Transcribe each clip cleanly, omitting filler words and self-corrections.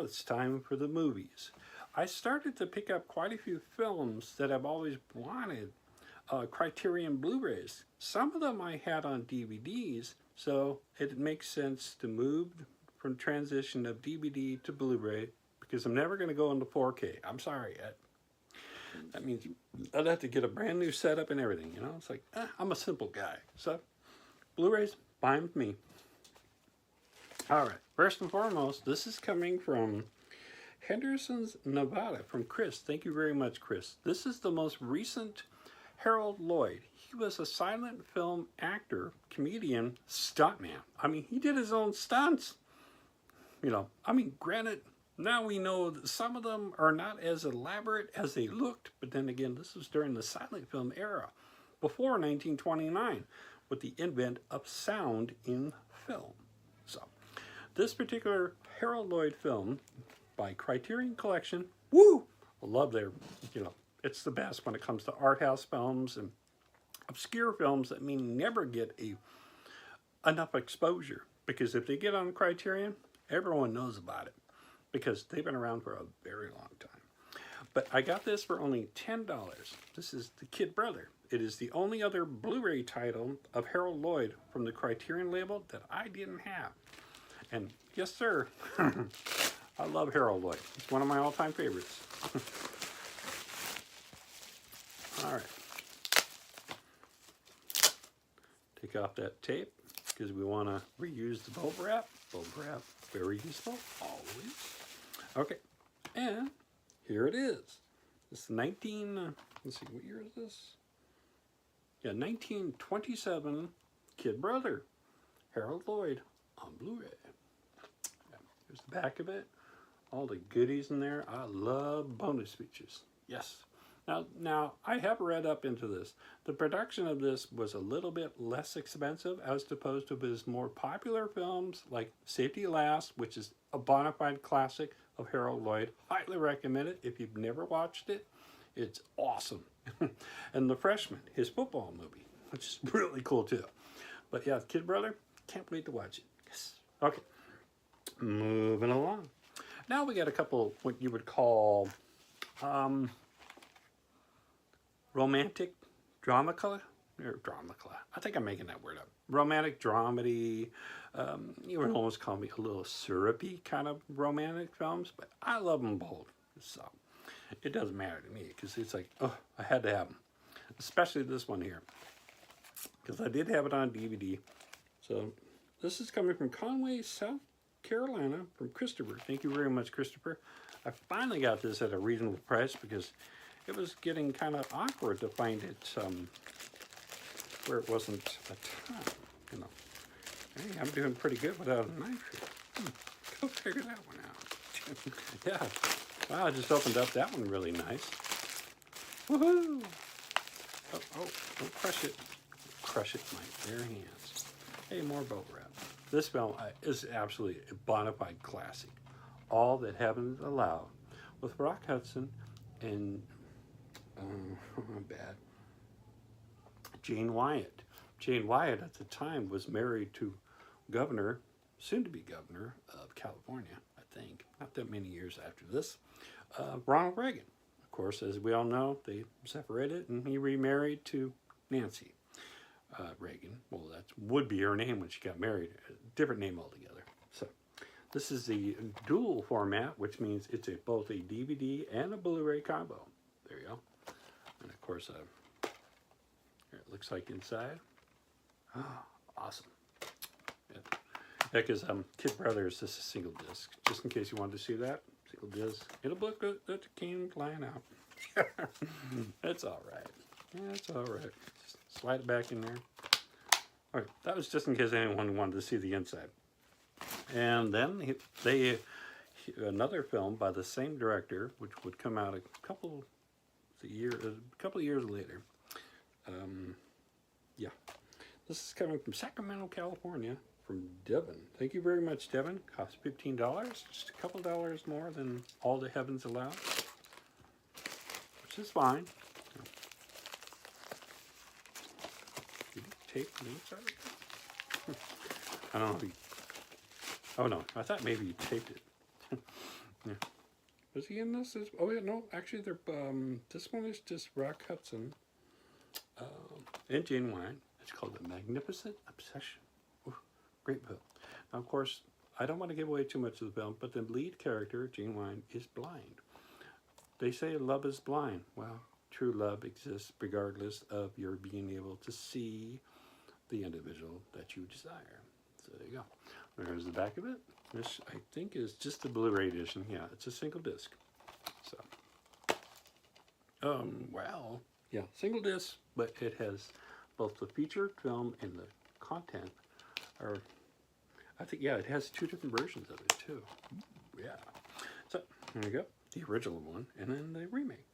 it's time for the movies. I started to pick up quite a few films that I've always wanted, Criterion Blu-rays. Some of them I had on DVDs, so it makes sense to move from transition of DVD to Blu-ray because I'm never going to go into 4K. I'm sorry, Ed. That means I'd have to get a brand new setup and everything, you know? It's like, I'm a simple guy. So, Blu-rays, fine with me. All right, first and foremost, this is coming from Henderson's, Nevada, from Chris. Thank you very much, Chris. This is the most recent Harold Lloyd. He was a silent film actor, comedian, stuntman. I mean, he did his own stunts. You know, I mean, granted, now we know that some of them are not as elaborate as they looked, but then again, this was during the silent film era, before 1929, with the advent of sound in film. So, this particular Harold Lloyd film by Criterion Collection, woo! I love their, you know, it's the best when it comes to art house films and obscure films that never get enough exposure. Because if they get on Criterion, everyone knows about it because they've been around for a very long time. But I got this for only $10. This is The Kid Brother. It is the only other Blu-ray title of Harold Lloyd from the Criterion label that I didn't have. And yes, sir, I love Harold Lloyd. It's one of my all-time favorites. All right. Take off that tape because we want to reuse the bulb wrap. Bulb wrap, very useful, always. Okay, and here it is. This 19, let's see, what year is this? Yeah, 1927 Kid Brother, Harold Lloyd on Blu-ray. Here's the back of it. All the goodies in there. I love bonus features. Yes. Now, I have read up into this. The production of this was a little bit less expensive as opposed to his more popular films like Safety Last, which is a bona fide classic of Harold Lloyd. Highly recommend it if you've never watched it. It's awesome. And The Freshman, his football movie, which is really cool too. But yeah, Kid Brother, can't wait to watch it. Yes. Okay, moving along. Now we got a couple what you would call romantic dramacula, or dramacula. I think I'm making that word up. Romantic dramedy. You would almost call me a little syrupy kind of romantic films, but I love them both. So it doesn't matter to me because it's like, oh, I had to have them. Especially this one here because I did have it on DVD. So this is coming from Conway, South Carolina, from Christopher. Thank you very much, Christopher. I finally got this at a reasonable price because it was getting kind of awkward to find it where it wasn't a ton, you know. Hey, I'm doing pretty good without a knife here. Go figure that one out. Yeah. Wow, I just opened up that one really nice. Woohoo! Oh, don't crush it. Crush it in my bare hands. Hey, more boat wrap. This film is absolutely a bona fide classic. All That Heaven Allowed, with Rock Hudson and Jane Wyatt. Jane Wyatt at the time was married to governor, soon to be governor of California, I think, not that many years after this, Ronald Reagan. Of course, as we all know, they separated and he remarried to Nancy Reagan. Well, that would be her name when she got married, a different name altogether. So this is the dual format, which means it's both a DVD and a Blu-ray combo. There you go. And of course, here it looks like inside. Oh, awesome. Yeah, because Kid Brother is just a single disc. Just in case you wanted to see that, single disc. It'll look good that came flying out. It's all right. Yeah, it's all right. Just slide it back in there. All right, that was just in case anyone wanted to see the inside. And then another film by the same director, which would come out a couple of years later. Yeah, this is coming from Sacramento, California, from Devin. Thank you very much, Devin. Cost $15, just a couple dollars more than All That Heaven's Allowed, which is fine. Did you tape the inside? I don't know if you... Oh no, I thought maybe you taped it. Yeah. Was he in this? Oh yeah, no. Actually, they're this one is just Rock Hudson and Jane Wine. It's called The Magnificent Obsession. Ooh, great film. Now, of course, I don't want to give away too much of the film, but the lead character, Jane Wine, is blind. They say love is blind. Well, true love exists regardless of your being able to see the individual that you desire. So there you go. There's the back of it. This, I think, is just the Blu-ray edition. Yeah, it's a single disc. So, well, yeah, single disc, but it has both the featured film and the content. Or, I think, yeah, it has two different versions of it too. Yeah. So here we go, the original one, and then the remake.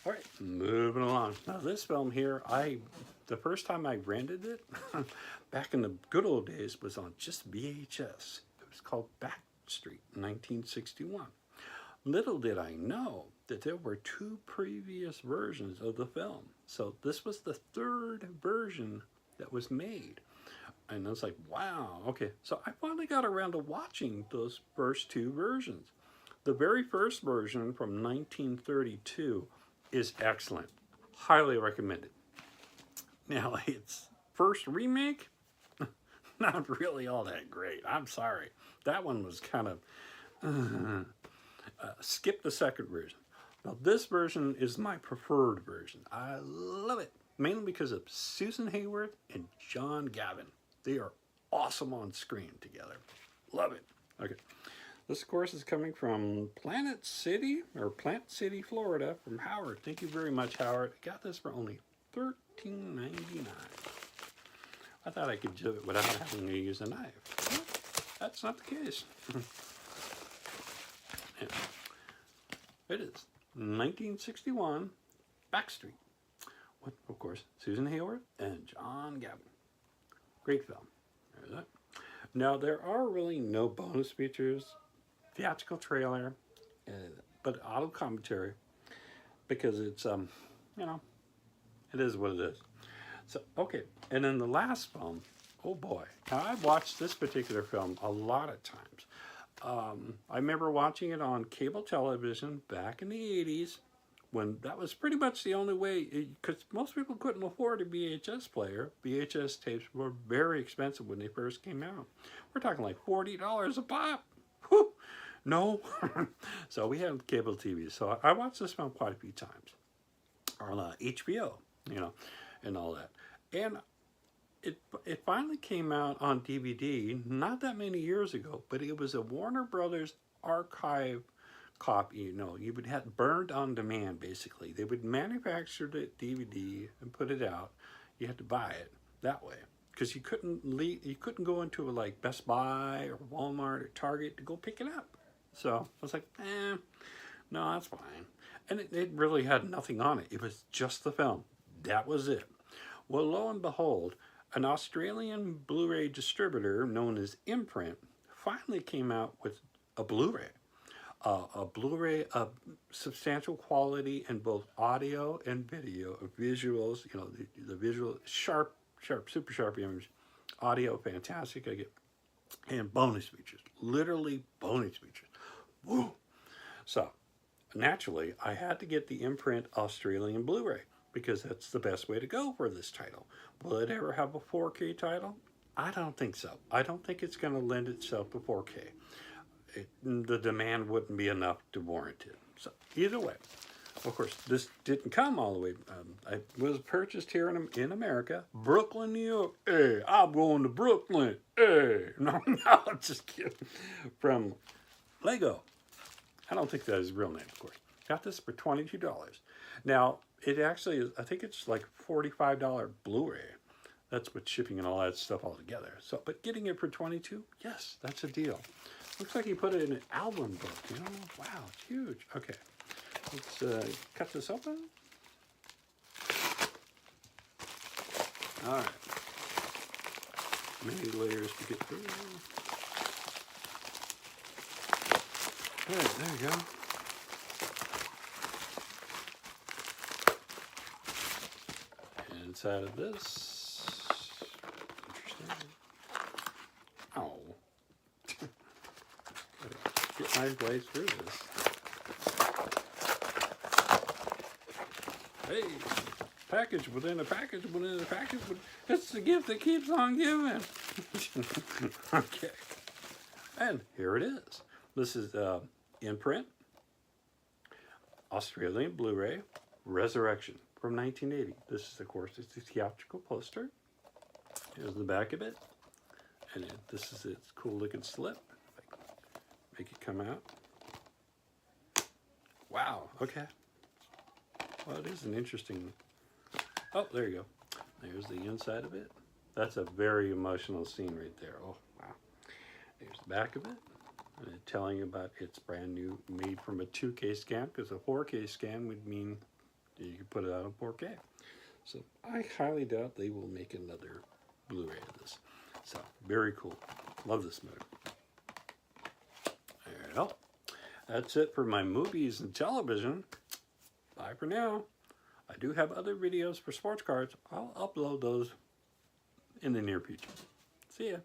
All right, moving along. Now this film here, the first time I rented it, back in the good old days, was on just VHS. It was called Backstreet, 1961. Little did I know that there were two previous versions of the film. So this was the third version that was made. And I was like, wow, okay. So I finally got around to watching those first two versions. The very first version from 1932 is excellent. Highly recommended. Now, its first remake, not really all that great. I'm sorry. That one was kind of, skip the second version. Now, this version is my preferred version. I love it, mainly because of Susan Hayward and John Gavin. They are awesome on screen together. Love it. Okay. This, of course, is coming from Plant City, Florida, from Howard. Thank you very much, Howard. I got this for only $13.99. I thought I could do it without having to use a knife. Well, that's not the case. Yeah. It is 1961, Backstreet, with, of course, Susan Hayward and John Gavin. Great film. There's that. Now, there are really no bonus features, theatrical trailer, but auto commentary, because it's, you know, it is what it is. So, okay, and then the last film, oh boy. Now, I've watched this particular film a lot of times. I remember watching it on cable television back in the 80s, when that was pretty much the only way, because most people couldn't afford a VHS player. VHS tapes were very expensive when they first came out. We're talking like $40 a pop. Whew. No. So we had cable TV. So I watched this film quite a few times on HBO, you know, and all that. And it finally came out on DVD not that many years ago, but it was a Warner Brothers archive copy. You know, you would have burned on demand, basically. They would manufacture the DVD and put it out. You had to buy it that way, because you couldn't go into like Best Buy or Walmart or Target to go pick it up. So I was like, no, that's fine. And it really had nothing on it. It was just the film. That was it. Well, lo and behold, an Australian Blu-ray distributor known as Imprint finally came out with a Blu-ray. A Blu-ray of substantial quality in both audio and video, visuals, you know, the visual, sharp, super sharp image, audio, fantastic, I get, and bonus features, literally bonus features. Woo! So, naturally, I had to get the Imprint Australian Blu-ray, because that's the best way to go for this title. Will it ever have a 4K title? I don't think so. I don't think it's going to lend itself to 4K. The demand wouldn't be enough to warrant it. So either way, of course, this didn't come all the way. It was purchased here in America, Brooklyn, New York. Hey, I'm going to Brooklyn. Hey, no, just kidding. From Lego. I don't think that is his real name, of course. Got this for $22. Now, it actually is, I think it's like $45 Blu-ray. That's with shipping and all that stuff all together. So, but getting it for $22, yes, that's a deal. Looks like he put it in an album book, you know? Wow, it's huge. Okay, let's cut this open. All right. Many layers to get through. All right, there you go. Inside of this, interesting. Oh. Get my way through this. Hey, package within a package within a package. It's the gift that keeps on giving. Okay. And here it is. This is in print, Australian Blu-ray, Resurrection from 1980. This is, of course, it's a theatrical poster. Here's the back of it. And this is its cool looking slip. Make it come out. Wow, okay. Well, it is an interesting... Oh, there you go. There's the inside of it. That's a very emotional scene right there. Oh, wow. There's the back of it. And it's telling you about it's brand new, made from a 2K scan, because a 4K scan would mean you could put it out on 4K. So I highly doubt they will make another Blu-ray of this. So, very cool. Love this movie. Well, that's it for my movies and television. Bye for now. I do have other videos for sports cards. I'll upload those in the near future. See ya.